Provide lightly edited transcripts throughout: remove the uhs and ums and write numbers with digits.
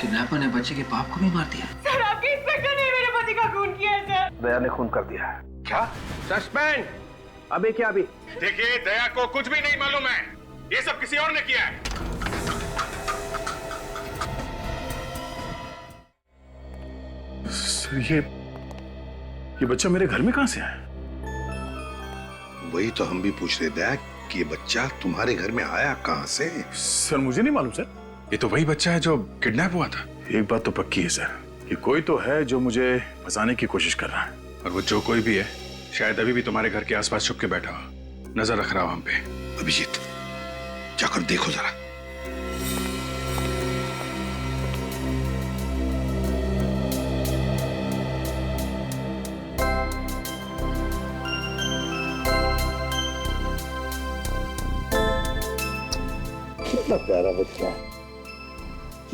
Kidnapper ने बच्चे के बाप को भी मार दिया। सर, आपके इंस्पेक्टर ने मेरे पति का खून किया है सर। दया ने खून कर दिया है। क्या? सस्पेंड। अभी क्या? अभी देखिए, दया को कुछ भी नहीं मालूम है, ये सब किसी और ने किया है। सर, ये बच्चा मेरे घर में कहां से आया? वही तो हम भी पूछ रहे दया कि ये बच्चा तुम्हारे घर में आया कहां से? सर मुझे नहीं मालूम सर। ये तो वही बच्चा है जो किडनैप हुआ था। एक बात तो पक्की है सर, ये कोई तो है जो मुझे फंसाने की कोशिश कर रहा है। और वो जो कोई भी है, शायद अभी भी तुम्हारे घर के आसपास छुप के बैठा हो, नजर रख रहा हो हम पे। अभिजीत, जाकर देखो जरा। कितना प्यारा बच्चा है,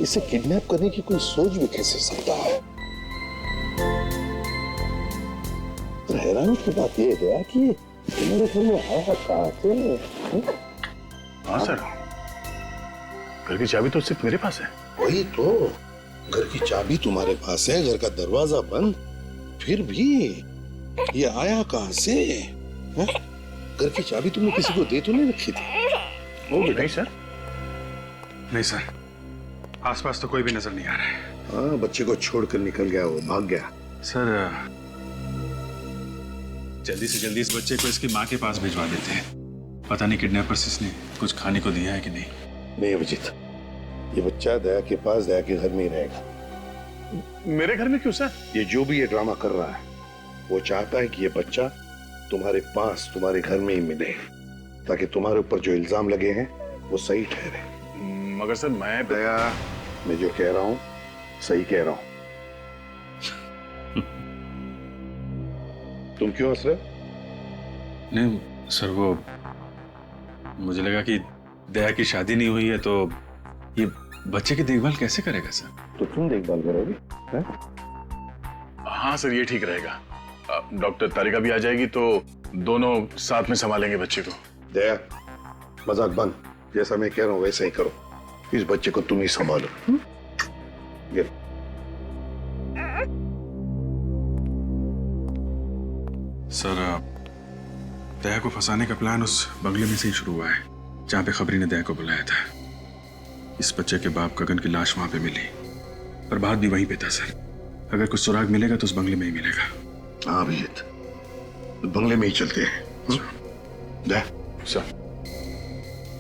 इसे किडनैप करने की कोई सोच भी कैसे सकता है? तो हैरानी की बात यह है कि मेरे घर में आया कहां से? हाँ सर, घर की चाबी तो सिर्फ मेरे पास है। वही तो, घर की चाबी तुम्हारे पास है, घर का दरवाजा बंद, फिर भी ये आया कहां से? है? घर की चाबी तुमने किसी को दे तो नहीं रखी थी? वो भी नहीं सर। नहीं सर, आसपास तो कोई भी नजर नहीं आ रहा है। हाँ, बच्चे को छोड़कर निकल गया, वो भाग गया। सर, जल्दी से जल्दी इस बच्चे को इसकी माँ के पास भिजवा देते हैं। पता नहीं किडनैपर्स इसने कुछ खाने को दिया है कि नहीं। नहीं अभिजीत, ये बच्चा दया के पास, दया के घर में ही रहेगा। मेरे घर में क्यों सर? ये जो भी ये ड्रामा कर रहा है, वो चाहता है कि ये बच्चा तुम्हारे पास, तुम्हारे घर में ही मिले, ताकि तुम्हारे ऊपर जो इल्जाम लगे हैं वो सही ठहरे। मगर सर दया, मैं जो कह रहा हूं सही कह रहा हूं। तुम क्यों हंस रहे? नहीं सर, वो मुझे लगा कि दया की शादी नहीं हुई है तो ये बच्चे की देखभाल कैसे करेगा सर? तो तुम देखभाल करोगे? हाँ सर, ये ठीक रहेगा। डॉक्टर तारिका भी आ जाएगी तो दोनों साथ में संभालेंगे बच्चे को। दया, मजाक बंद, जैसा मैं कह रहा हूं वैसे ही करो। इस बच्चे को तुम ही संभालो। ये सर, दया को फंसाने का प्लान उस बंगले में से ही शुरू हुआ है जहां पे खबरी ने दया को बुलाया था। इस बच्चे के बाप गगन की लाश वहां पे मिली, पर बात भी वहीं पे था सर। अगर कुछ सुराग मिलेगा तो उस बंगले में ही मिलेगा। हाँ अभिजीत, बंगले में ही चलते हैं। दया, सर।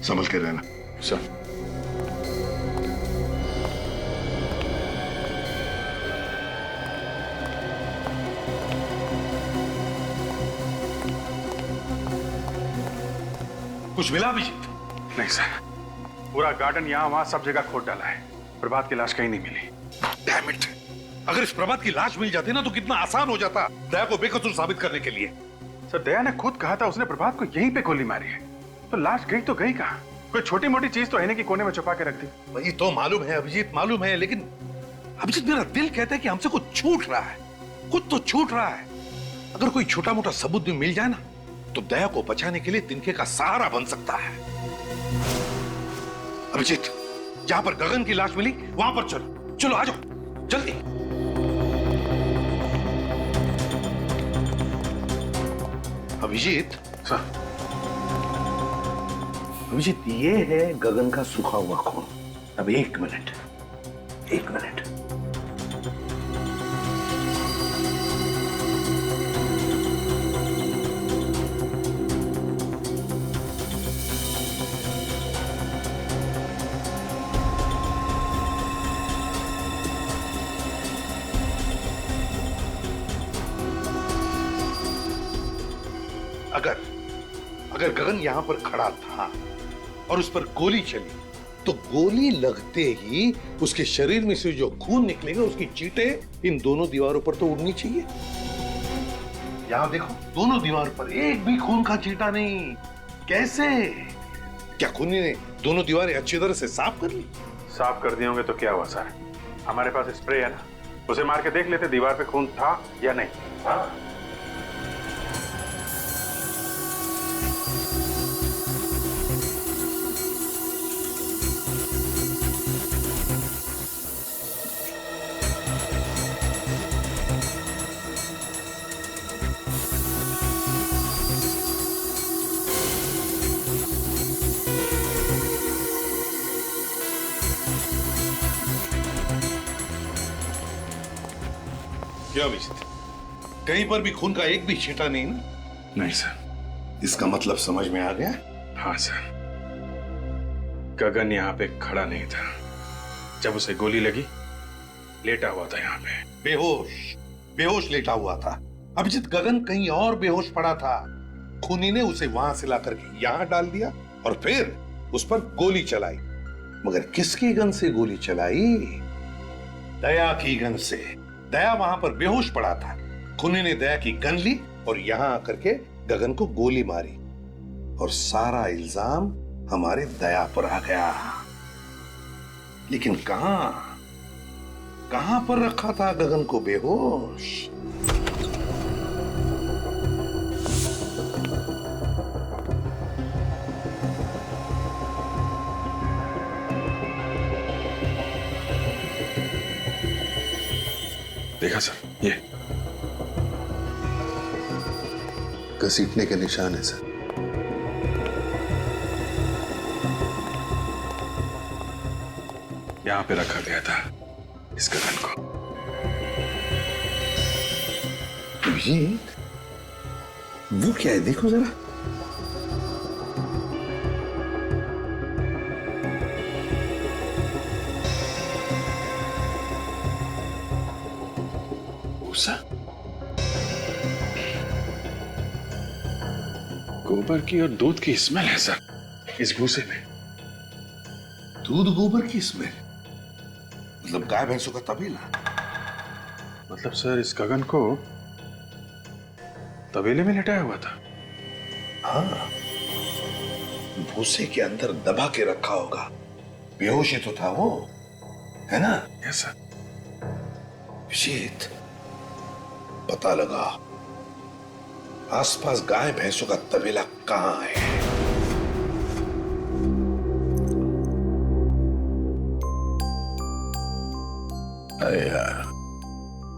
संभल के रहना। सर। कुछ मिला अभिजीत? नहीं सर, पूरा गार्डन यहाँ वहां सब जगह खोद डाला है, प्रभात की लाश कहीं नहीं मिली। Damn it! अगर इस प्रभात की लाश मिल जाती ना तो कितना आसान हो जाता दया को बेकसूर साबित करने के लिए। सर, दया ने खुद कहा था उसने प्रभात को यहीं पे गोली मारी है, तो लाश गई तो गई कहाँ? कोई छोटी मोटी चीज तो आईने की कोने में छुपा के रख दी। वही तो मालूम है अभिजीत, मालूम है, लेकिन अभिजीत मेरा दिल कहता है कि हमसे कुछ छूट रहा है, कुछ तो छूट रहा है। अगर कोई छोटा मोटा सबूत भी मिल जाए ना तो दया को बचाने के लिए तिनके का सहारा बन सकता है। अभिजीत, जहां पर गगन की लाश मिली वहां पर चलो, चलो आ जाओ जल्दी। अभिजीत सर। अभिजीत, ये है गगन का सूखा हुआ खून। अब एक मिनट, एक मिनट। अगर गगन यहां पर खड़ा था और उस पर गोली चली तो गोली लगते ही उसके शरीर में से जो खून निकलेगा उसकी चींटें इन दोनों दीवारों पर तो उड़नी चाहिए। यहां देखो, दोनों दीवार पर एक भी खून का चींटा नहीं। कैसे? क्या खूनी ने दोनों दीवारें अच्छी तरह से साफ कर ली? साफ कर दिए होंगे तो क्या हुआ सर, हमारे पास स्प्रे है ना, उसे मार के देख लेते दीवार पे खून था या नहीं। हाँ? क्या अभिजीत, कहीं पर भी खून का एक भी छींटा नहीं ना? नहीं सर। इसका मतलब समझ में आ गया? हाँ सर, गगन यहाँ पे खड़ा नहीं था जब उसे गोली लगी, लेटा हुआ था यहाँ पे। बेहोश लेटा हुआ था। अभिजीत, गगन कहीं और बेहोश पड़ा था। खूनी ने उसे वहां से ला करके यहां डाल दिया और फिर उस पर गोली चलाई। मगर किसकी गन से गोली चलाई? दया की गन से। दया वहां पर बेहोश पड़ा था। खूनी ने दया की गन ली और यहां आकर के गगन को गोली मारी और सारा इल्जाम हमारे दया पर आ गया। लेकिन कहां पर रखा था गगन को बेहोश? देखा सर, ये घसीटने के निशान है सर। यहाँ पे रखा गया था इस गगन को। अभिजीत, वो क्या है? देखो जरा। भूसा, गोबर की और दूध की स्मेल है सर इस भूसे में। दूध गोबर की स्मेल? मतलब गाय भैंसों का तबेला? मतलब सर इस गगन को तबेले में लेटाया हुआ था। हाँ, भूसे के अंदर दबा के रखा होगा। बेहोश ही तो था वो, है ना? Yes sir. शीत, पता लगा आसपास गाय भैंसों का तबेला कहां है। अरे यार,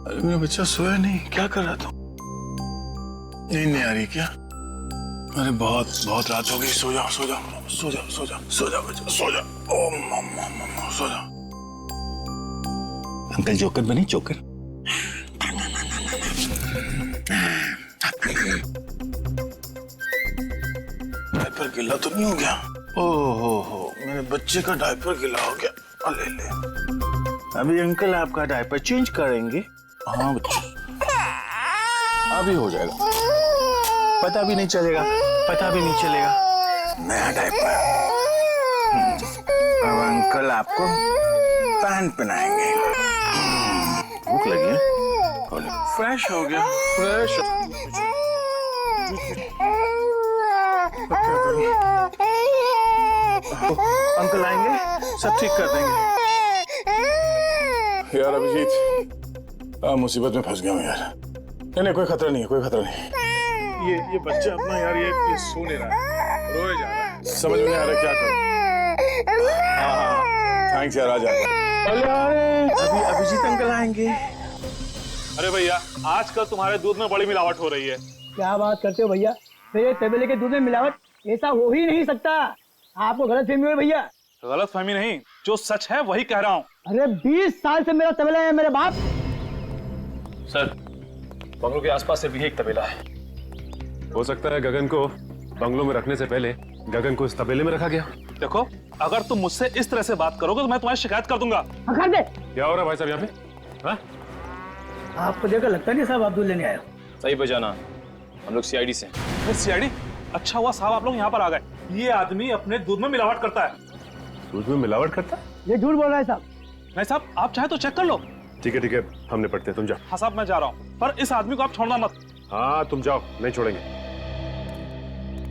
अरे मेरा बच्चा सोया नहीं, क्या कर रहा था? नींद नहीं आ रही क्या? अरे बहुत रात हो गई। सो जाओ सो जाओ सो जाओ सो जाओ सो जाओ बच्चा, सो जाओ। ओ मम्मा सो जाओ। अंकल जोकर बने, जोकर। डायपर गीला तो नहीं हो गया? ओहो, मेरे बच्चे का डायपर गीला हो गया। ले ले, अभी अंकल आपका डायपर चेंज करेंगे। हाँ बच्चा, अभी हो जाएगा, पता भी नहीं चलेगा, नया डायपर। अब अंकल आपको पैंट पहनाएंगे। भूख लगी है? फ्रेश हो गया, फ्रेश। अंकल आएंगे, सब ठीक कर देंगे। यार अभिजीत, मुसीबत में फंस गया हूँ यार। नहीं, कोई खतरा नहीं है, कोई खतरा नहीं। ये बच्चा अपना यार ये सो नहीं रहा है, रोए जा रहा है, समझ में नहीं आ रहा क्या करूं। हाँ, थैंक्स यार, आ जाएगा। अभी अभिजीत अंकल आएंगे। अरे भैया, आजकल तुम्हारे दूध में बड़ी मिलावट हो रही है। क्या बात करते हो भैया? मेरे तबेले के दूध में मिलावट? ऐसा हो ही नहीं सकता। आपको गलतफहमी हुई भैया। गलतफहमी नहीं, जो सच है वही कह रहा हूँ। अरे 20 साल से मेरा तबेला है मेरे बाप। सर, बंगलों के आसपास सिर्फ एक तबेला है। हो सकता है गगन को बंगलों में रखने से पहले गगन को इस तबेले में रखा गया। देखो, अगर तुम मुझसे इस तरह से बात करोगे तो मैं तुम्हारी शिकायत कर दूंगा। कर दे। क्या हो रहा है भाई साहब यहाँ पे? हाँ? आपको देखकर लगता नहीं साहब आप दूध लेने आए हो। सही बजाना, हम लोग सीआईडी से। सीआईडी? अच्छा हुआ साहब आप लोग यहाँ पर आ गए। ये आदमी अपने दूध में मिलावट करता है। दूध में मिलावट करता? ये झूठ बोल रहा है साहब। नहीं साहब, आप चाहे तो चेक कर लो। ठीक है, हम निपटते हैं, तुम जाओ। हाँ साहब, मैं जा रहा हूँ, पर इस आदमी को आप छोड़ना मत। हाँ तुम जाओ, नहीं छोड़ेंगे।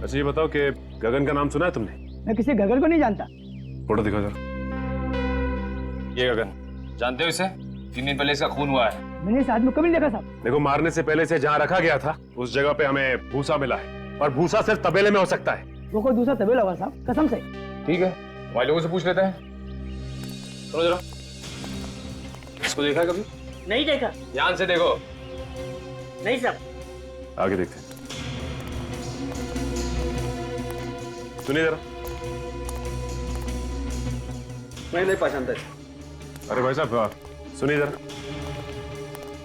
अच्छा ये बताओ कि गगन का नाम सुना है तुमने? मैं किसी गगन को नहीं जानता। फोटो दिखाओ जरा। ये गगन, जानते हो इसे? 3 दिन पहले इसका खून हुआ है। मैंने इस आदमी को कभी नहीं देखा साहब। देखो, मारने से पहले से जहाँ रखा गया था उस जगह पे हमें भूसा मिला है, और भूसा सिर्फ तबेले में हो सकता है। वो कोई दूसरा तबेला होगा साहब, कसम से। ठीक है, हमारे लोगों से पूछ लेते हैं। सुनो जरा, इसको देखा है कभी? नहीं देखा। ध्यान से देखो। नहीं साहब। आगे देखते हैं। सुनिए जरा। मैं नहीं पहचानता। अरे भाई साहब सुनिए जरा।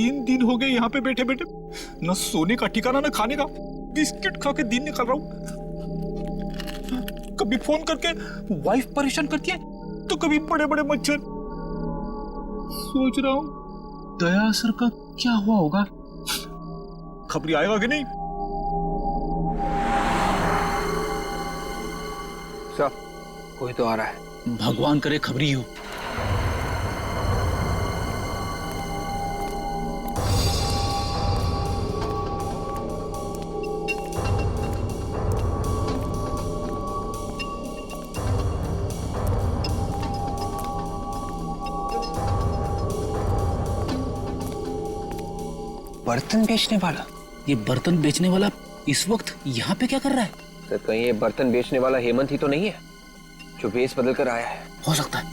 3 दिन हो गए यहाँ पे बैठे बैठे, न सोने का ठिकाना न खाने का, बिस्किट खा के दिन निकाल रहा हूँ। कभी फोन करके वाइफ परेशान करती है तो कभी बड़े बड़े मच्छर। सोच रहा हूँ दया सर का क्या हुआ होगा, खबरी आएगा कि नहीं। सर कोई तो आ रहा है। भगवान करे खबरी हो। बर्तन बेचने वाला? ये बर्तन बेचने वाला इस वक्त यहाँ पे क्या कर रहा है? सर कहीं ये बर्तन बेचने वाला हेमंत ही तो नहीं है जो भेष बदल कर आया है? हो सकता है।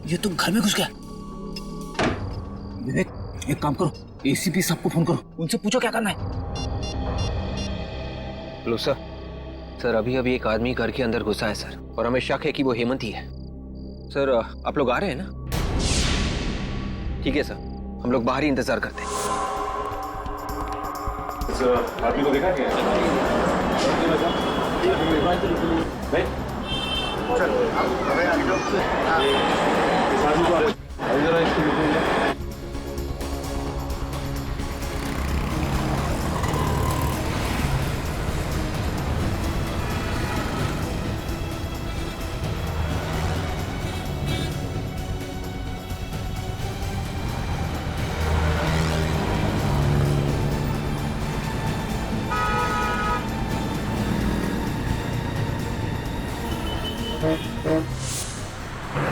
ये तो घर में घुस गया। विवेक एक काम करो, एसीपी साहब को फोन करो, उनसे पूछो क्या करना है। लो सर अभी अभी एक आदमी घर के अंदर घुसा है सर, और हमें शक है कि वो हेमंत ही है। सर आप लोग आ रहे हैं ना? ठीक है सर, हम लोग बाहर ही इंतजार करते हैं। सर आदमी को देखा क्या?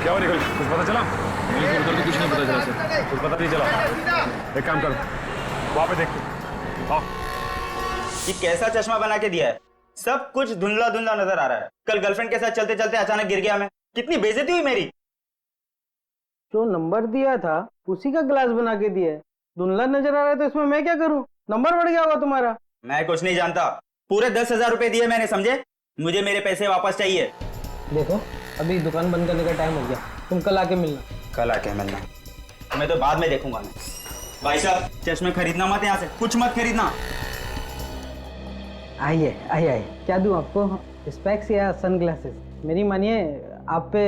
क्या हुआ निकल, कुछ पता चला? इधर तो कुछ नहीं पता चला सर। कुछ पता नहीं चला। एक काम करो, वहां पे देखो। आओ। ये कैसा चश्मा बना के दिया है? सब कुछ धुंधला धुंधला नजर आ रहा है। कल गर्लफ्रेंड के साथ चलते चलते अचानक गिर गया मैं, कितनी बेइज्जती हुई मेरी। जो नंबर दिया था उसी का ग्लास बना के दिया है, धुंधला नजर आ रहा है तो इसमें मैं क्या करूं? नंबर बढ़ गया होगा तुम्हारा। मैं कुछ नहीं जानता, पूरे 10,000 रुपए दिए मैंने, समझे? मुझे मेरे पैसे वापस चाहिए। देखो अभी दुकान बंद करने का टाइम हो गया, तुम कल आके मिलना। कल आके मिलना? मैं तो बाद में देखूंगा। मैं भाई साहब चश्मे खरीदना मत, यहाँ से कुछ मत खरीदना। आइए आइए आइए, क्या दूं आपको? स्पेक्स या सनग्लासेस? मेरी मानिए आप पे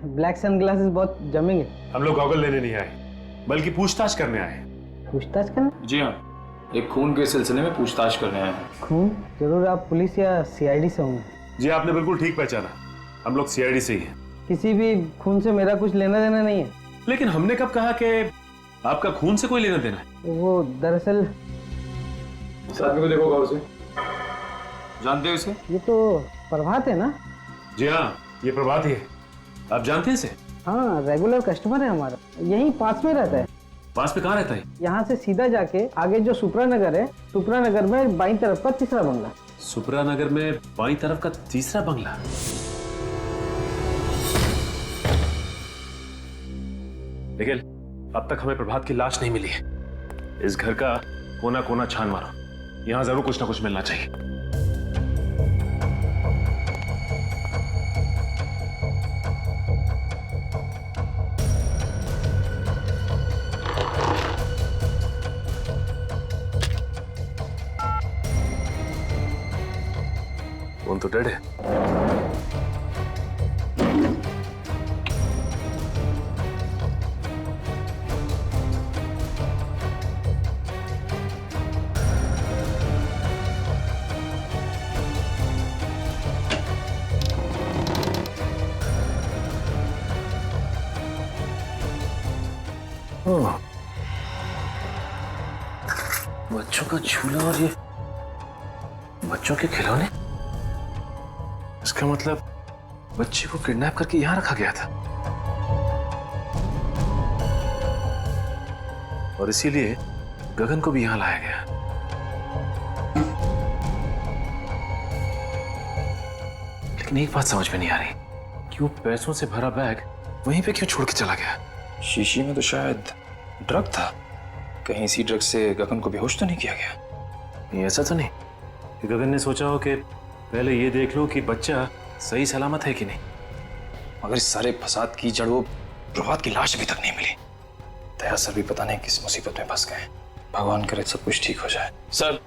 ब्लैक सनग्लासेस बहुत जमेंगे। हम लोग गॉगल लेने नहीं आए, बल्कि पूछताछ करने आए। पूछताछ करना? जी हाँ, एक खून के सिलसिले में पूछताछ करने आए हैं। खून? जरूर आप पुलिस या सीआईडी से होंगे। जी आपने बिल्कुल ठीक पहचाना, हम लोग सीआईडी से ही हैं। किसी भी खून से मेरा कुछ लेना देना नहीं है। लेकिन हमने कब कहा कि आपका खून से कोई लेना देना है? वो दरअसल इस आदमी को देखो गौर से, जानते हो इसे? ये तो प्रभात है ना? जी हाँ, ये प्रभात ही है। आप जानते हैं इसे? हाँ, रेगुलर कस्टमर है हमारा, यहीं पास में रहता है। पास में कहाँ रहता है? यहाँ से सीधा जाके आगे जो सुपरा नगर है, सुपरा नगर में बाईं तरफ का तीसरा बंगला। सुपरा नगर में बाईं तरफ का तीसरा बंगला? निखिल, अब तक हमें प्रभात की लाश नहीं मिली है। इस घर का कोना कोना छान मारो, यहां जरूर कुछ ना कुछ मिलना चाहिए। कौन तो डेड है? बच्चों का झूला और ये बच्चों के खिलौने। इसका मतलब बच्चे को किडनैप करके यहां रखा गया था और इसीलिए गगन को भी यहां लाया गया। लेकिन एक बात समझ में नहीं आ रही कि वो पैसों से भरा बैग वहीं पे क्यों छोड़ के चला गया? शीशी में तो शायद ड्रग था। कहीं इसी ड्रग्स से गगन को बेहोश तो नहीं किया गया? ये ऐसा तो नहीं कि गगन ने सोचा हो कि पहले ये देख लो कि बच्चा सही सलामत है कि नहीं। मगर इस सारे फसाद की जड़ वो प्रभात की लाश अभी तक नहीं मिली। दया सर भी पता नहीं किस मुसीबत में फंस गए। भगवान करे सब कुछ ठीक हो जाए। सर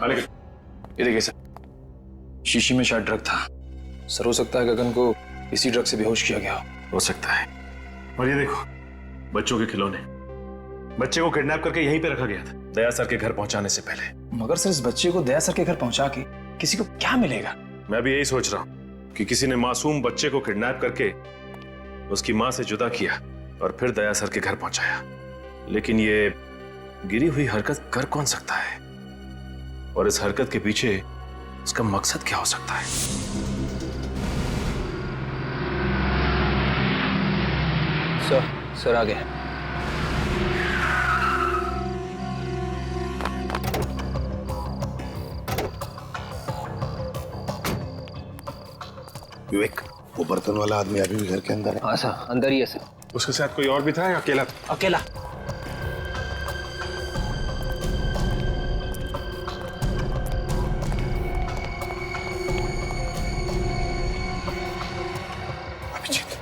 ये देखिए सर, शीशी में शायद ड्रग था। सर हो सकता है गगन को इसी ड्रग से बेहोश किया गया हो सकता है। और ये देखो बच्चों के खिलौने, बच्चे को किडनैप करके यहीं पे रखा गया था दया सर के घर पहुंचाने से पहले। मगर सर इस बच्चे को दया सर के घर पहुंचा के किसी को क्या मिलेगा? मैं भी यही सोच रहा हूं कि किसी ने मासूम बच्चे को किडनैप करके उसकी मां से जुदा किया और फिर दया सर के घर पहुंचाया। लेकिन ये गिरी हुई हरकत कर कौन सकता है और इस हरकत के पीछे उसका मकसद क्या हो सकता है? सर आ गए। विवेक, वो बर्तन वाला आदमी अभी भी घर के अंदर है? हाँ सर, अंदर ही है सर। उसके साथ कोई और भी था या अकेला? अकेला। अभिजीत,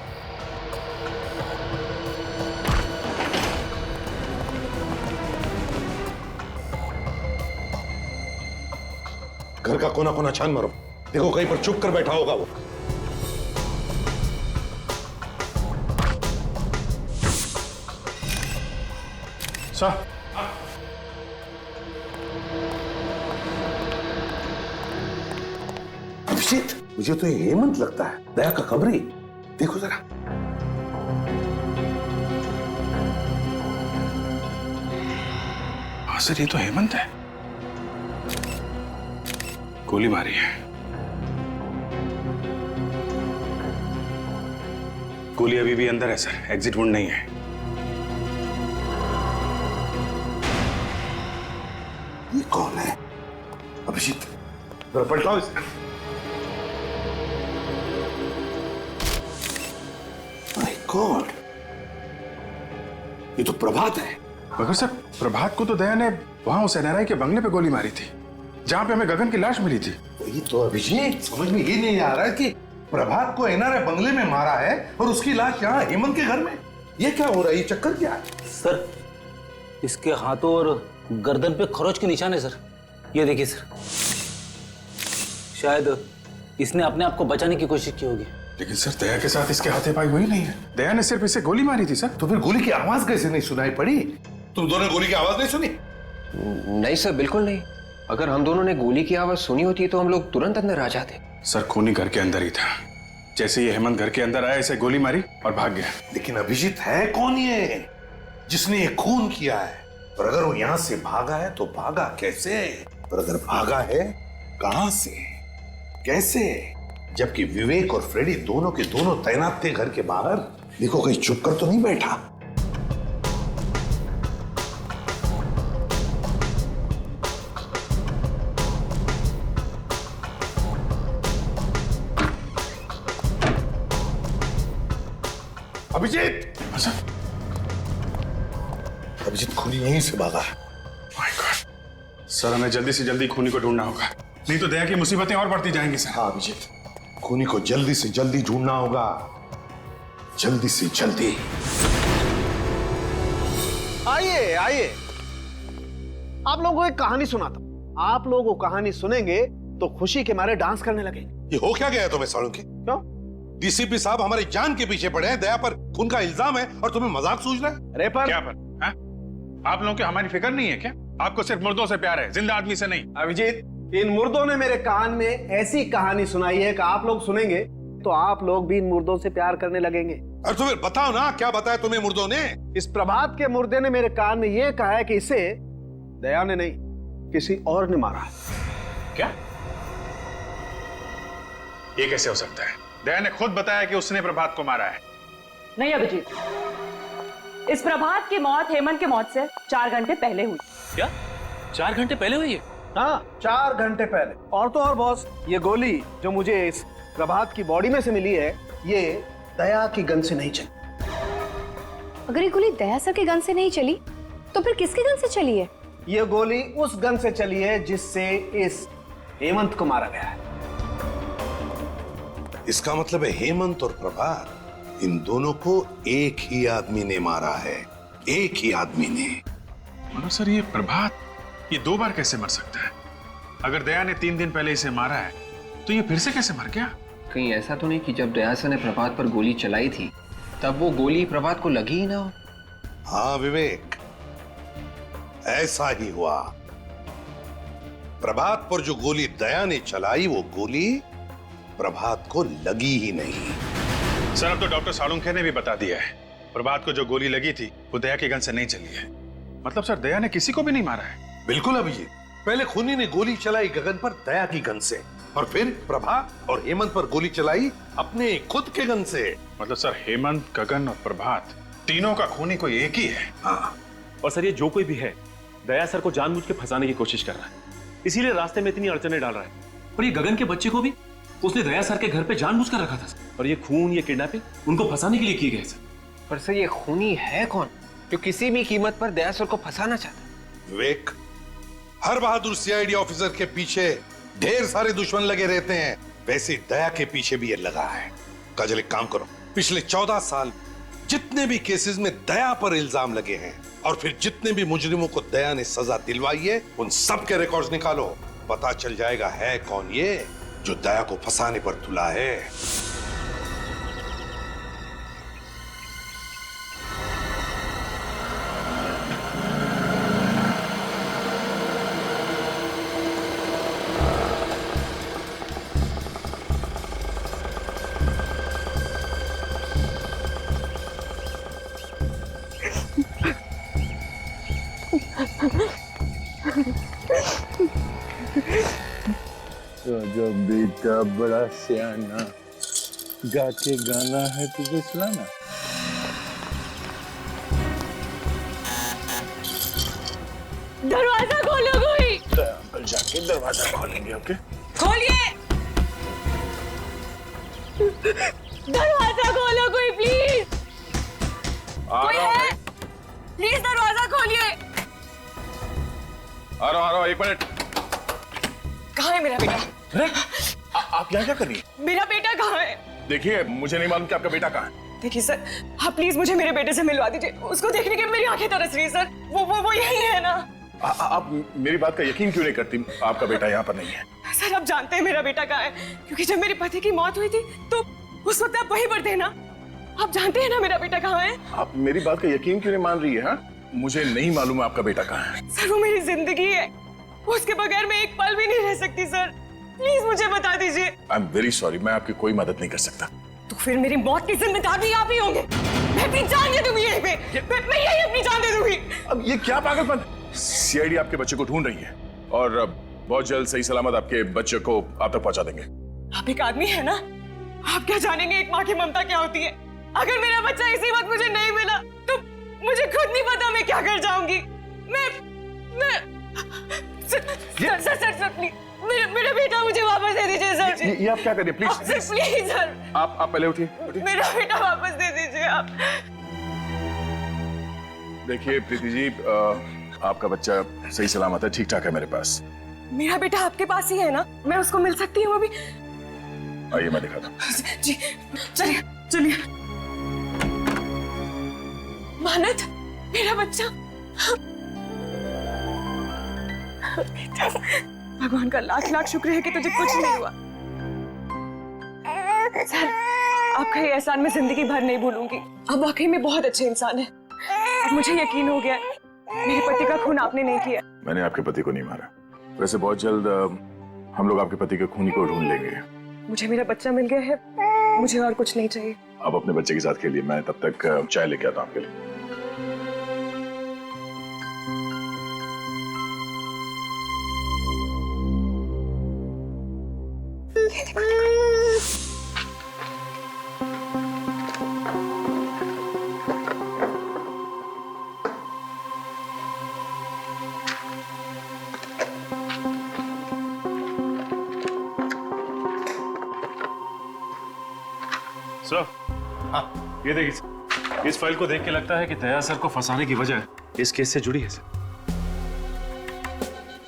घर का कोना कोना छान मारो, देखो कहीं पर चुप कर बैठा होगा वो। सर अभिजीत, मुझे तो ये हेमंत लगता है, दया का खबरी। देखो जरा। हाँ सर, ये तो हेमंत है। गोली मारी है। गोली अभी भी अंदर है सर, एग्जिट वुंड नहीं है। ये कौन है? अभिजीत, जरा पलटाओ इसे। माय गॉड, ये तो प्रभात है। मगर सर, प्रभात को तो दया ने वहां उस एनआरआई के बंगले पे गोली मारी थी जहां पे हमें गगन की लाश मिली थी। ये तो अभिजीत, समझ में ये नहीं आ रहा है कि प्रभात को एनआरआई बंगले में मारा है और उसकी लाश यहाँ हेमंत के घर में। ये क्या हो रहा है? ये चक्कर क्या है? सर, इसके हाथों और गर्दन पे खरोच के निशान है सर। ये देखिए सर, शायद इसने अपने आप को बचाने की कोशिश की होगी। लेकिन सर, दया के साथ इसके हाथापाई हुई नहीं है। दया ने सिर्फ इसे गोली मारी थी सर। तो फिर गोली की आवाज कैसे नहीं सुनाई पड़ी? तुम दोनों ने गोली की आवाज नहीं सुनी? नहीं सर, बिल्कुल नहीं। अगर हम दोनों ने गोली की आवाज सुनी होती तो हम लोग तुरंत अंदर आ जाते। सर, खूनी घर के अंदर ही था। जैसे ये हेमंत घर के अंदर आया, इसे गोली मारी और भाग गया। लेकिन अभिजीत, है कौन ये जिसने ये खून किया है? और अगर वो यहां से भागा है तो भागा कैसे? और अगर भागा है, कहां से, कैसे? जबकि विवेक और फ्रेडी दोनों के दोनों तैनात थे घर के बाहर। देखो कहीं चुप कर तो नहीं बैठा। अभिजीत, अभिजीत खूनी यहीं से भागा है। माय गॉड, सर हमें जल्दी से जल्दी खूनी को ढूंढना होगा, नहीं तो दया की मुसीबतें और बढ़ती जाएंगी सर। हाँ अभिजीत, खूनी को जल्दी से जल्दी ढूंढना होगा, जल्दी से जल्दी। आइए आइए, आप लोगों को एक कहानी सुनाता हूं। आप लोग वो कहानी सुनेंगे तो खुशी के मारे डांस करने लगेंगे। ये हो क्या गया तुम्हें सालुंकी? क्यों? डीसीपी साहब हमारी जान के पीछे पड़े हैं, दया पर खून का इल्जाम है और तुम्हें मजाक सूझ रहा है? अरे पर क्या पर? हाँ? आप लोगों की हमारी फिक्र नहीं है क्या? आपको सिर्फ मुर्दों से प्यार है, जिंदा आदमी से नहीं। अभिजीत, इन मुर्दों ने मेरे कान में ऐसी कहानी सुनाई है कि आप लोग सुनेंगे तो आप लोग भी इन मुर्दों से प्यार करने लगेंगे। और तो फिर बताओ ना, क्या बताया तुम्हें मुर्दों ने? इस प्रभात के मुर्दे ने मेरे कान में यह कहा है कि इसे दया ने नहीं, किसी और ने मारा है। क्या? ये कैसे हो सकता है? दया ने खुद बताया कि उसने प्रभात को मारा है। नहीं अभिजीत, इस प्रभात की मौत हेमंत के मौत से 4 घंटे पहले हुई। क्या 4 घंटे पहले हुई है? हाँ, 4 घंटे पहले। और तो और बॉस, ये गोली जो मुझे इस प्रभात की बॉडी में से मिली है, ये दया की गन से नहीं चली। अगर ये गोली दया सर के गन से नहीं चली तो फिर किसके गन से चली है? ये गोली उस गन से चली है जिससे इस हेमंत को मारा गया है। इसका मतलब है हेमंत और प्रभात, इन दोनों को एक ही आदमी ने मारा है, एक ही आदमी ने। मगर सर ये प्रभात, ये 2 बार कैसे मर सकता है? अगर दया ने 3 दिन पहले इसे मारा है तो ये फिर से कैसे मर गया? कहीं ऐसा तो नहीं कि जब दया सर ने प्रभात पर गोली चलाई थी तब वो गोली प्रभात को लगी ही ना हो? हाँ विवेक, ऐसा ही हुआ। प्रभात पर जो गोली दया ने चलाई वो गोली प्रभात को लगी ही नहीं। सर अब तो डॉक्टर सालुंखे ने भी बता दिया है, प्रभात को जो गोली लगी थी वो दया के गन से नहीं चली है। मतलब सर दया ने किसी को भी नहीं मारा है? बिल्कुल अभिजीत, पहले खूनी ने गोली चलाई गगन पर दया की गन से, और फिर प्रभात और हेमंत पर गोली चलाई अपने खुद के गन से। मतलब सर हेमंत, गगन और प्रभात तीनों का खूनी कोई एक ही है। हाँ, और सर ये जो कोई भी है दया सर को जानबूझ के फंसाने की कोशिश कर रहा है, इसीलिए रास्ते में इतनी अड़चने डाल रहा है। और ये गगन के बच्चे को भी उसने दया सर के घर पे जानबूझ कर रखा था सर। और ये खून, ये किडनैपिंग उनको फंसाने के लिए किए गए सर। पर सर ये खूनी है कौन जो किसी भी कीमत पर दया सर को फंसाना चाहता है? विवेक, हर बहादुर सीआईडी ऑफिसर के पीछे ढेर सारे दुश्मन लगे रहते हैं, वैसे दया के पीछे भी ये लगा है। काजल एक काम करो, पिछले 14 साल जितने भी केसेस में दया पर इल्जाम लगे हैं और फिर जितने भी मुजरिमों को दया ने सजा दिलवाई है उन सब के रिकॉर्ड्स निकालो। पता चल जाएगा है कौन ये जो दया को फंसाने पर तुला है। तो जब बेटा बड़ा सियाना गा के गाना है तुझे सुनाना। दरवाजा खोलो कोई। अंकल जाके दरवाजा खोलेंगे। ओके खोलिए, दरवाजा खोलो कोई प्लीज। कोई है? प्लीज दरवाजा खोलिए। आ रहा हूँ 1 मिनट। कहाँ है मेरा बेटा? आप यहाँ क्या कर रही हैं? मेरा बेटा कहाँ है? देखिए मुझे नहीं मालूम कि आपका बेटा कहाँ है। देखिए सर, आप प्लीज मुझे मेरे बेटे से मिलवा दीजिए। उसको देखने के मेरी आंखें तरस रही है सर। वो यही है ना? आप मेरी बात का यकीन क्यों नहीं करती? आपका बेटा यहाँ पर नहीं है। सर आप जानते हैं मेरा बेटा कहाँ है, क्योंकि जब मेरे पति की मौत हुई थी तो उस वक्त आप वहीं पर थे ना। आप जानते हैं ना मेरा बेटा कहाँ है? आप मेरी बात का यकीन क्यों नहीं मान रही है? हाँ, मुझे नहीं मालूम आपका बेटा कहाँ है। सर वो मेरी जिंदगी है, उसके बगैर मैं एक पल भी नहीं रह सकती सर। प्लीज मुझे बता दीजिए। आई एम वेरी सॉरी, मैं आपकी कोई मदद नहीं कर सकता। तो फिर मेरी मौत की जिम्मेदार भी आप ही होंगे। मैं अपनी जान दे दूंगी यहीं पे। मैं यही अपनी जान दे दूंगी। अब ये क्या पागलपन? सीआईडी आपके बच्चे को ढूंढ रही है और बहुत जल्द सही सलामत आपके बच्चे को आप तक पहुंचा देंगे। आप एक आदमी है ना, आप क्या जानेंगे एक माँ की ममता क्या होती है। अगर मेरा बच्चा इसी वक्त मुझे नहीं मिला तो मुझे खुद नहीं पता मैं क्या कर जाऊंगी। मैं सर प्लीज मेरा बेटा मुझे वापस दे दीजिए सर। ये आप क्या करिए प्लीज प्लीज सर। आप पहले उठिए। मेरा बेटा वापस दे दीजिए आप। देखिए प्रीति जी, आपका बच्चा सही सलामत है, ठीक ठाक है मेरे पास। मेरा बेटा आपके पास ही है ना? मैं उसको मिल सकती हूँ अभी? आइए मैं दिखाता हूँ। जी चलिए चलिए। मानत, मेरा बच्चा। भगवान का लाख लाख शुक्र है कि तुझे कुछ नहीं हुआ। सर आपका ये एहसान मैं जिंदगी भर नहीं भूलूंगी। आप वाकई में बहुत अच्छे इंसान हैं। अब मुझे यकीन हो गया मेरे पति का खून आपने नहीं किया। मैंने आपके पति को नहीं मारा। वैसे बहुत जल्द हम लोग आपके पति के खूनी को ढूंढ लेंगे। मुझे मेरा बच्चा मिल गया है, मुझे और कुछ नहीं चाहिए। आप अपने बच्चे के साथ खेलिए, मैं तब तक चाय लेके आता हूँ आपके लिए। सर, हाँ ये देखिए, इस फाइल को देख के लगता है कि दया सर को फंसाने की वजह इस केस से जुड़ी है सर।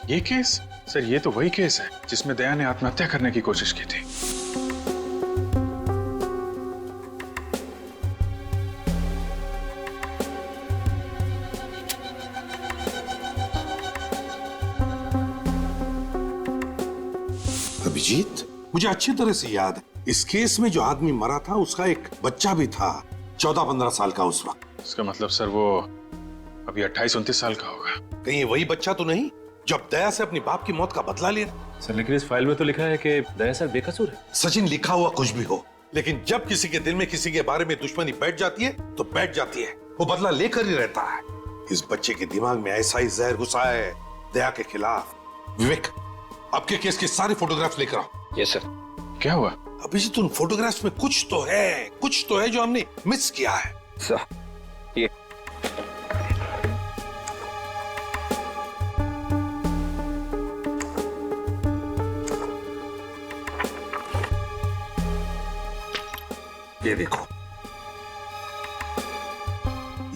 ये केस? सर ये तो वही केस है जिसमें दया ने आत्महत्या करने की कोशिश की थी। अभिजीत, मुझे अच्छी तरह से याद है, इस केस में जो आदमी मरा था उसका एक बच्चा भी था, 14-15 साल का उस वक्त। इसका मतलब सर वो अभी 28-29 साल का होगा। कहीं ये वही बच्चा तो नहीं जब दया से अपनी बाप की मौत का बदला लिया? सर लेकिन इस फाइल में तो लिखा है कि दया सर बेकसूर है। सचिन, लिखा हुआ कुछ भी हो, लेकिन जब किसी के दिल में किसी के बारे में दुश्मनी बैठ जाती है तो बैठ जाती है, वो बदला लेकर ही रहता है। इस बच्चे के दिमाग में ऐसा ही जहर घुसा है दया के खिलाफ। विवेक, आपके केस की सारी फोटोग्राफ्स लेकर आओ। Yes sir. क्या हुआ? अभिजीत, उन फोटोग्राफ्स में कुछ तो है जो हमने मिस किया है। सर ये देखो,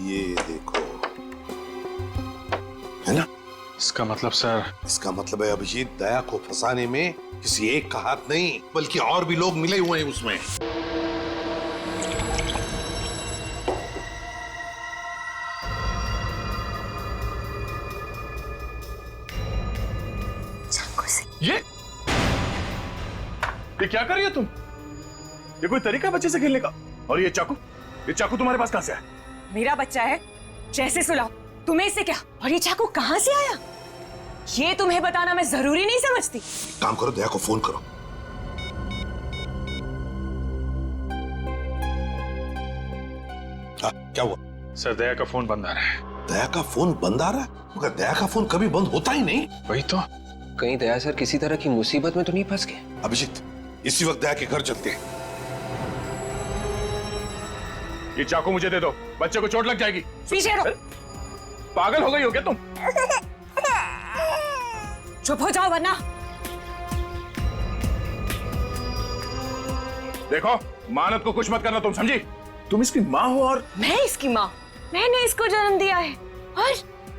ये देखो, है ना? इसका मतलब सर? इसका मतलब है अभिजीत, दया को फंसाने में किसी एक का हाथ नहीं बल्कि और भी लोग मिले हुए हैं उसमें। ये क्या कर रही हो तुम? ये कोई तरीका बच्चे से खेलने का? और ये चाकू तुम्हारे पास कहां से आया? मेरा बच्चा है, जैसे सुलाओ। तुम्हें इससे क्या? और ये चाकू कहां से आया, ये तुम्हें बताना मैं जरूरी नहीं समझती। काम करो, दया को फोन करो। क्या हुआ? सर दया का फोन बंद आ रहा है। दया का फोन बंद आ रहा है? मगर दया का फोन कभी बंद होता ही नहीं। वही तो। कहीं दया सर किसी तरह की मुसीबत में तो नहीं फंस गए? अभिजीत, इसी वक्त दया के घर चलते हैं। ये चाकू मुझे दे दो, बच्चे को चोट लग जाएगी। पीछे रहो। पागल हो गई हो क्या तुम? चुप हो जाओ वरना। देखो, मानत को कुछ मत करना, तुम समझी? तुम इसकी माँ हो और मैं इसकी माँ। मैंने इसको जन्म दिया है और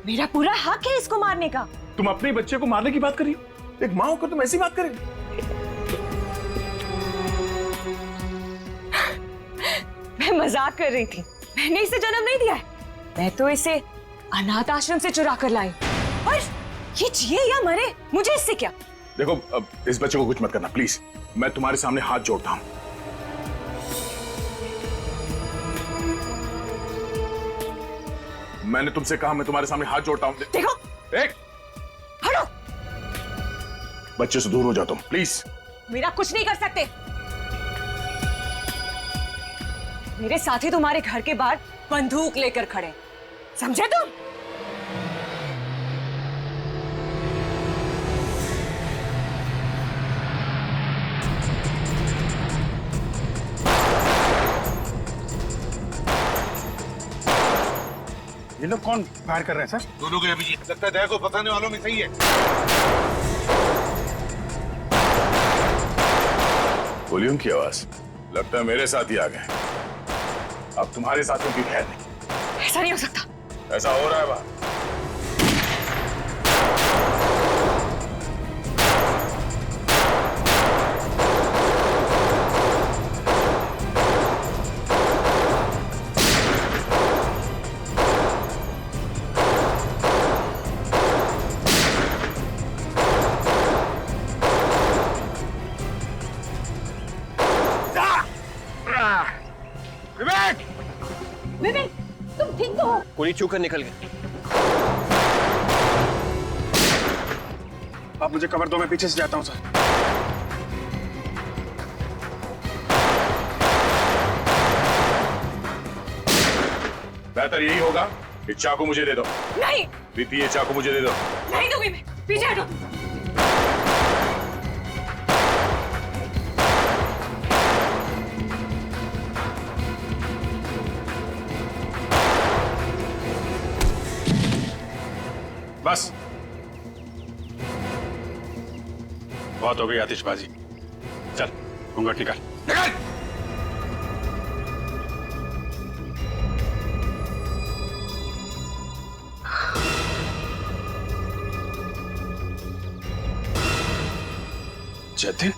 मेरा पूरा हक है इसको मारने का। तुम अपने बच्चे को मारने की बात कर रही हो? एक माँ होकर तुम ऐसी बात करेगी? मैं मजाक कर रही थी। मैंने इसे जन्म नहीं दिया है, मैं तो इसे अनाथ आश्रम से चुरा कर लाई। और ये जिए या मरे, मुझे इससे क्या? देखो, अब इस बच्चे को कुछ मत करना प्लीज। मैं तुम्हारे सामने हाथ जोड़ता हूं। मैंने तुमसे कहा मैं तुम्हारे सामने हाथ जोड़ता हूं। देखो, एक हटो। बच्चे से दूर हो जाओ तुम प्लीज। मेरा कुछ नहीं कर सकते। मेरे साथी तुम्हारे घर के बाहर बंदूक लेकर खड़े, समझे तुम? ये लोग कौन फायर कर रहे हैं सर? दोनों के अभिजीत, लगता है दया को फंसाने वालों में सही है। वॉल्यूम की आवाज, लगता है मेरे साथ ही आ गए। अब तुम्हारे साथियों की खैर नहीं। ऐसा नहीं हो सकता। ऐसा हो रहा है बात। विवेक, तुम ठीक तो हो? गोली चूक कर निकल गए। आप मुझे कवर दो, मैं पीछे से जाता हूं सर। बेहतर यही होगा कि चाकू मुझे दे दो। नहीं। प्रीति, ये चाकू मुझे दे दो। नहीं दूंगी मैं, पीछे हटो। बस बहुत हो गई आतिशबाजी। चल घूंघट निकाल। निकाल। जतिन,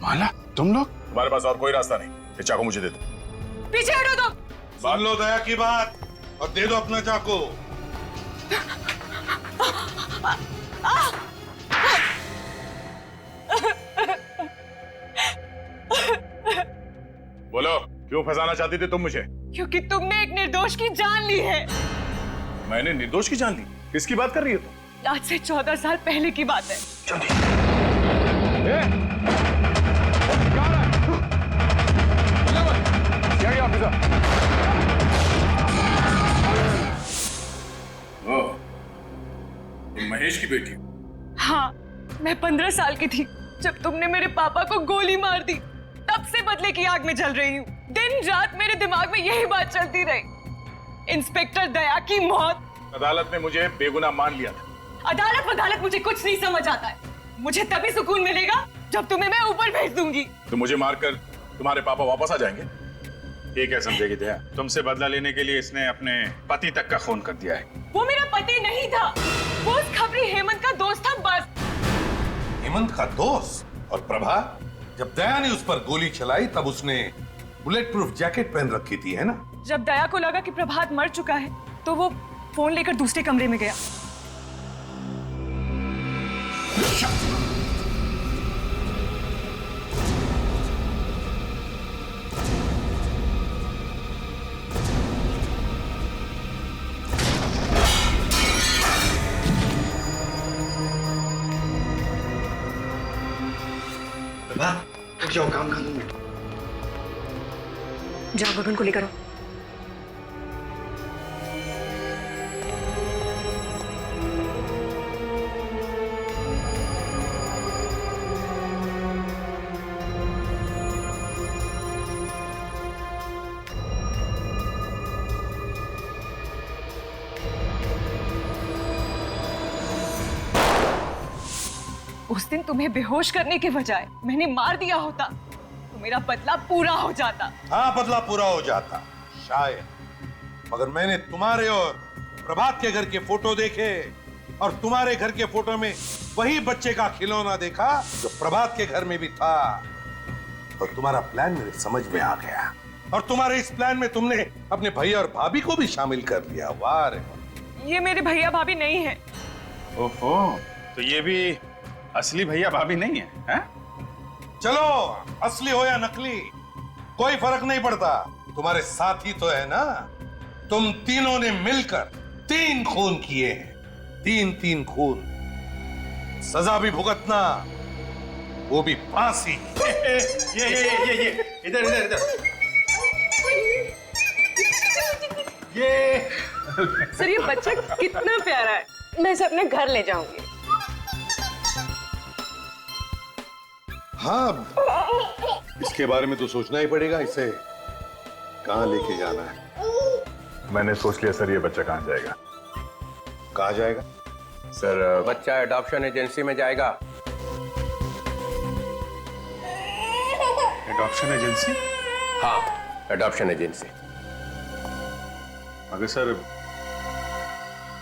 माला, तुम लोग? हमारे पास और कोई रास्ता नहीं। ये चाकू मुझे दे दो। पीछे हटो तुम। मान लो दया की बात और दे दो अपना चाकू। बोलो, क्यों फंसाना चाहती थी तुम मुझे? क्योंकि तुमने एक निर्दोष की जान ली है। मैंने निर्दोष की जान ली? किसकी बात कर रही हो तुम? आज से 14 साल पहले की बात है। महेश की बेटी? हाँ, मैं 15 साल की थी जब तुमने मेरे पापा को गोली मार दी। तब से बदले की आग में जल रही हूँ। दिन रात मेरे दिमाग में यही बात चलती रही। इंस्पेक्टर दया की मौत। अदालत ने मुझे बेगुनाह मान लिया था। अदालत मुझे कुछ नहीं समझ आता है। मुझे तभी सुकून मिलेगा जब तुम्हें मैं ऊपर भेज दूंगी। तो मुझे मारकर तुम्हारे पापा वापस आ जाएंगे? ये क्या समझेगी दया? तुमसे बदला लेने के लिए इसने अपने पति तक का खून कर दिया है। वो मेरा पति नहीं था, वो उस खबरी हेमंत का दोस्त था बस। हेमंत का दोस्त? और प्रभा, जब दया ने उस पर गोली चलाई तब उसने बुलेट प्रूफ जैकेट पहन रखी थी, है ना? जब दया को लगा कि प्रभात मर चुका है तो वो फोन लेकर दूसरे कमरे में गया। उठ जाओ, काम खत्म है। जाओ गगन को लेकर आओ। उस दिन तुम्हें बेहोश करने के बजाय मैंने मार दिया होता तो मेरा बदला पूरा हो जाता। हाँ, बदला पूरा हो जाता शायद, मगर मैंने तुम्हारे और प्रभात के घर के फोटो देखे और तुम्हारे घर के फोटो में वही बच्चे का खिलौना देखा जो प्रभात के घर में भी था। और तुम्हारा प्लान मेरे समझ में आ गया और तुम्हारे इस प्लान में तुमने अपने भैया और भाभी को भी शामिल कर लिया। वाह रे वाह। ये मेरे भैया भाभी नहीं है। ओहो, तो ये भी असली भैया भाभी नहीं है, हैं? चलो, असली हो या नकली कोई फर्क नहीं पड़ता, तुम्हारे साथी तो है ना। तुम तीनों ने मिलकर 3 खून किए हैं, 3 खून। सजा भी भुगतना, वो भी फांसी। ये इधर इधर इधर ये सर, ये बच्चा कितना प्यारा है। मैं इसे अपने घर ले जाऊंगी। हाँ, इसके बारे में तो सोचना ही पड़ेगा, इसे कहाँ लेके जाना है। मैंने सोच लिया सर, ये बच्चा कहाँ जाएगा? कहाँ जाएगा सर? बच्चा एडॉप्शन एजेंसी में जाएगा। Adoption agency? हाँ, एडॉप्शन एजेंसी। मगर सर,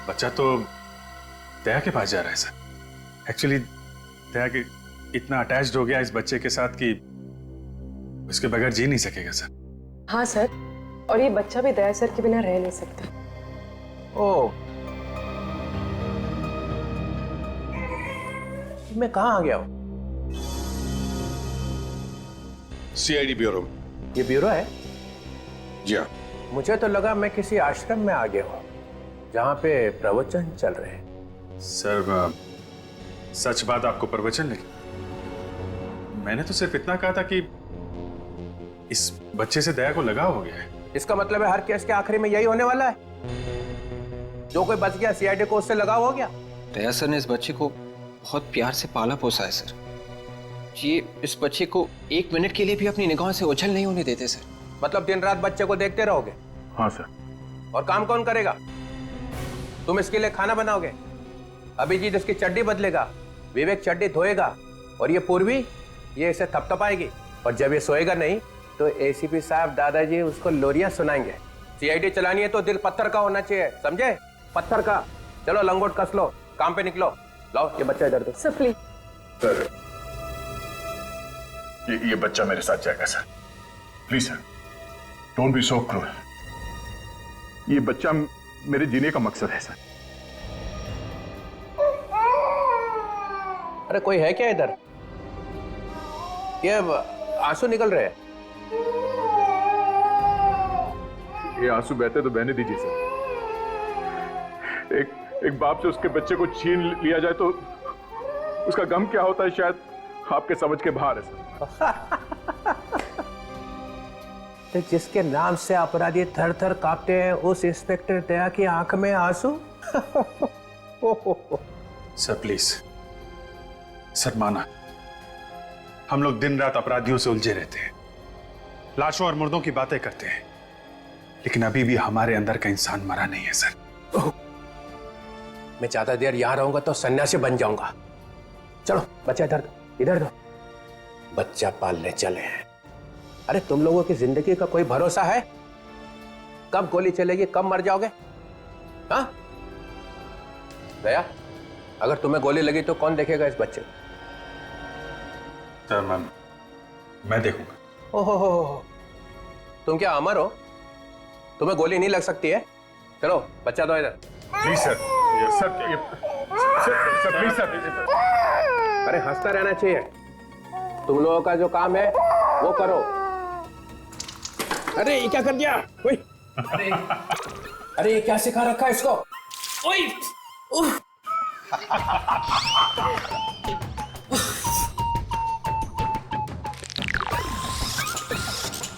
बच्चा तो दया के पास जा रहा है सर। एक्चुअली दया के इतना अटैच्ड हो गया इस बच्चे के साथ कि उसके बगैर जी नहीं सकेगा सर। हाँ सर, और ये बच्चा भी दया सर के बिना रह नहीं सकता। ओह, मैं कहाँ आ गया हूँ? CID bureau. ये ब्यूरो है? जी हाँ। मुझे तो लगा मैं किसी आश्रम में आ गया हूँ जहाँ पे प्रवचन चल रहे हैं। सर, सच बात आपको प्रवचन लगी? मैंने तो सिर्फ इतना कहा था कि इस बच्चे से दया को लगाव हो गया है। इसका मतलब है हर केस के आखिरी में यही होने वाला है। जो कोई बच गया सीआईडी को, उससे लगाव हो गया। दया सर ने इस बच्चे को बहुत प्यार से पाला पोसा है सर। ये इस बच्चे को 1 मिनट के लिए भी अपनी निगाहों से ओझल नहीं होने देते सर। मतलब दिन रात बच्चे को देखते रहोगे? हाँ सर। और काम कौन करेगा? तुम इसके लिए खाना बनाओगे, अभिजीत इसकी चड्डी बदलेगा, विवेक चड्डी धोएगा, और ये पूर्वी ये इसे थपथपाएगी। और जब ये सोएगा नहीं तो एसीपी साहब दादाजी उसको लोरियां सुनाएंगे। सीआईडी चलानी है तो दिल पत्थर का होना चाहिए, समझे? पत्थर का। चलो लंगोट कस लो, काम पे निकलो। लाओ ये बच्चा इधर दो। Sir please. सर, ये बच्चा मेरे साथ जाएगा sir. Please sir, don't be so cruel. ये बच्चा मेरे जीने का मकसद है सर। अरे कोई है क्या इधर? ये आंसू निकल रहे हैं। ये आंसू बहते तो बहने दीजिए सर। एक बाप से उसके बच्चे को छीन लिया जाए तो उसका गम क्या होता है, शायद आपके समझ के बाहर है सर। तो जिसके नाम से अपराधी थर थर कांपते हैं, उस इंस्पेक्टर दया की आंख में आंसू। सर प्लीज सर, माना हम लोग दिन रात अपराधियों से उलझे रहते हैं, लाशों और मुर्दों की बातें करते हैं, लेकिन अभी भी हमारे अंदर का इंसान मरा नहीं है सर। मैं ज्यादा देर यहां रहूंगा तो सन्यासी बन जाऊंगा। चलो बच्चा इधर दो, इधर दो। बच्चा पालने चले हैं। अरे तुम लोगों की जिंदगी का कोई भरोसा है? कब गोली चलेगी, कब मर जाओगे? हाँ दया, अगर तुम्हें गोली लगी तो कौन देखेगा इस बच्चे को? सर मैं देखूंगा। ओहो, तुम क्या अमर हो? तुम्हें गोली नहीं लग सकती है? चलो बच्चा दो इधर। Please sir, sir please sir. अरे हंसता रहना चाहिए। तुम लोगों का जो काम है वो करो। अरे ये क्या कर दिया? अरे ये क्या सिखा रखा है इसको? ओए!